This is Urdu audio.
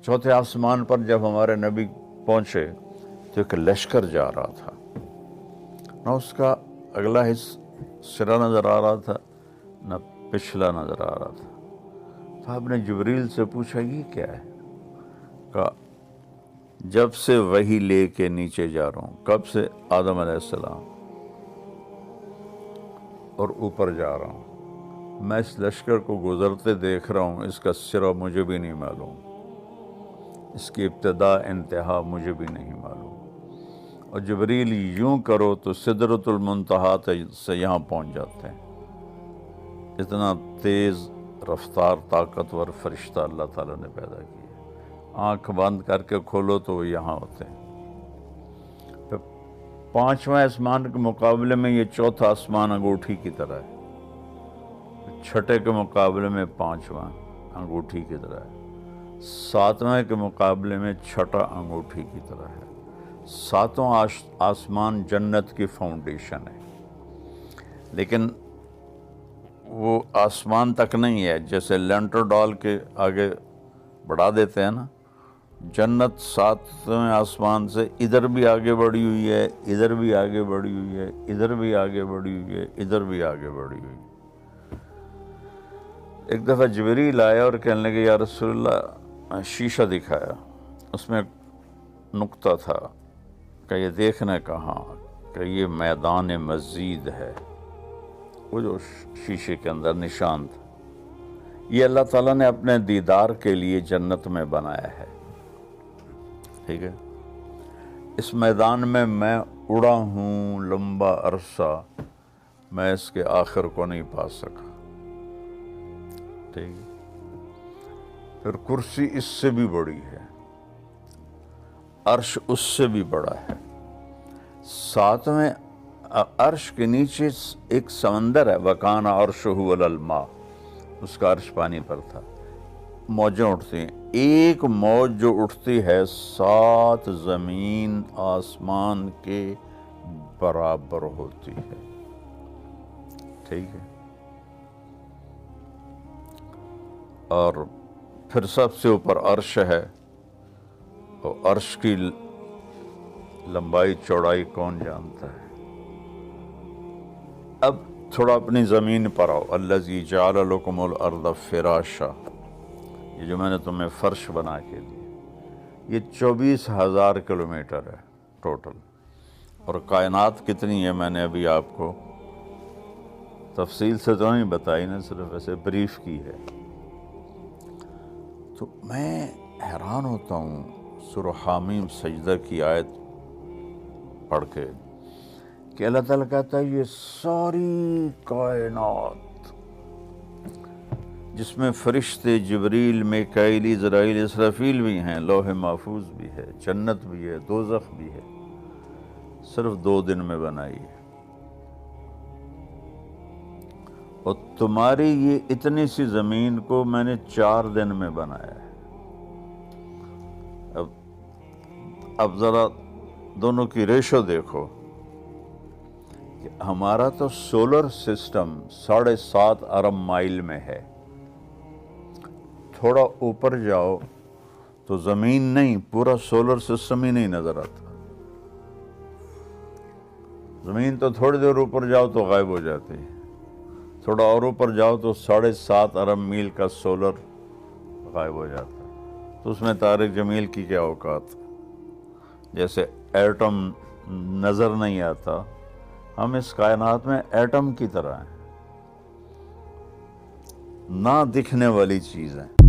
چوتھے آسمان پر جب ہمارے نبی پہنچے تو ایک لشکر جا رہا تھا، نہ اس کا اگلا سرا نظر آ رہا تھا نہ پچھلا نظر آ رہا تھا۔ تو آپ نے جبریل سے پوچھا یہ کیا ہے؟ کہا جب سے وحی لے کے نیچے جا رہا ہوں۔ کب سے؟ آدم علیہ السلام، اور اوپر جا رہا ہوں۔ میں اس لشکر کو گزرتے دیکھ رہا ہوں، اس کا سرا مجھے بھی نہیں معلوم، اس کی ابتدا انتہا مجھے بھی نہیں معلوم۔ اور جبریل یوں کرو تو سدرۃ المنتہا سے یہاں پہنچ جاتے ہیں۔ اتنا تیز رفتار طاقتور فرشتہ اللہ تعالیٰ نے پیدا کیا، آنکھ بند کر کے کھولو تو وہ یہاں ہوتے ہیں۔ پھر پانچواں آسمان کے مقابلے میں یہ چوتھا آسمان انگوٹھی کی طرح ہے، چھٹے کے مقابلے میں پانچواں انگوٹھی کی طرح ہے، ساتویں کے مقابلے میں چھٹا انگوٹھی کی طرح ہے۔ ساتوں آسمان جنت کی فاؤنڈیشن ہے، لیکن وہ آسمان تک نہیں ہے، جیسے لینٹر ڈال کے آگے بڑھا دیتے ہیں نا۔ جنت ساتویں آسمان سے ادھر بھی آگے بڑھی ہوئی ہے، ادھر بھی آگے بڑھی ہوئی ہے، ادھر بھی آگے بڑھی ہوئی ہے، ادھر بھی آگے بڑھی ہوئی ہے۔ ایک دفعہ جبریل آیا اور کہنے لگے یا رسول اللہ، شیشہ دکھایا، اس میں ایک نقطہ تھا کہ یہ دیکھنا کہاں، کہ یہ میدان مزید ہے، وہ جو شیشے کے اندر نشان تھا، یہ اللہ تعالیٰ نے اپنے دیدار کے لیے جنت میں بنایا ہے، ٹھیک ہے۔ اس میدان میں میں اڑا ہوں لمبا عرصہ، میں اس کے آخر کو نہیں پا سکا، ٹھیک ہے۔ پھر کرسی اس سے بھی بڑی ہے، عرش اس سے بھی بڑا ہے، ساتویں عرش کے نیچے ایک سمندر ہے، وَكَانَ عَرْشُهُ عَلَى الْمَاءِ، اس کا عرش پانی پر تھا۔ موجیں اٹھتی ہیں، ایک موج جو اٹھتی ہے 7 زمین آسمان کے برابر ہوتی ہے، ٹھیک ہے۔ اور پھر سب سے اوپر عرش ہے، اور عرش کی لمبائی چوڑائی کون جانتا ہے۔ اب تھوڑا اپنی زمین پر آؤ، الذی جعل لکم الارض فراشا، یہ جو میں نے تمہیں فرش بنا کے دی، یہ 24,000 کلومیٹر ہے ٹوٹل۔ اور کائنات کتنی ہے میں نے ابھی آپ کو تفصیل سے تو نہیں بتائی نا، صرف ایسے بریف کی ہے۔ تو میں حیران ہوتا ہوں سورہ حامیم سجدہ کی آیت پڑھ کے کہ اللہ تعالیٰ کہتا ہے یہ ساری کائنات، جس میں فرشتے جبریل، میکائیل، عزرائیل، اسرافیل بھی ہیں، لوح محفوظ بھی ہے، جنت بھی ہے، دوزخ بھی ہے، صرف 2 دن میں بنائی ہے۔ اور تمہاری یہ اتنی سی زمین کو میں نے 4 دن میں بنایا ہے۔ اب ذرا دونوں کی ریشو دیکھو کہ ہمارا تو سولر سسٹم 7.5 ارب مائل میں ہے، تھوڑا اوپر جاؤ تو زمین نہیں، پورا سولر سسٹم ہی نہیں نظر آتا۔ زمین تو تھوڑی دیر اوپر جاؤ تو غائب ہو جاتی ہے، تھوڑا اور اوپر جاؤ تو 7.5 ارب میل کا سولر غائب ہو جاتا ہے۔ تو اس میں طارق جمیل کی کیا اوقات، جیسے ایٹم نظر نہیں آتا، ہم اس کائنات میں ایٹم کی طرح ہیں، نہ دکھنے والی چیز ہیں۔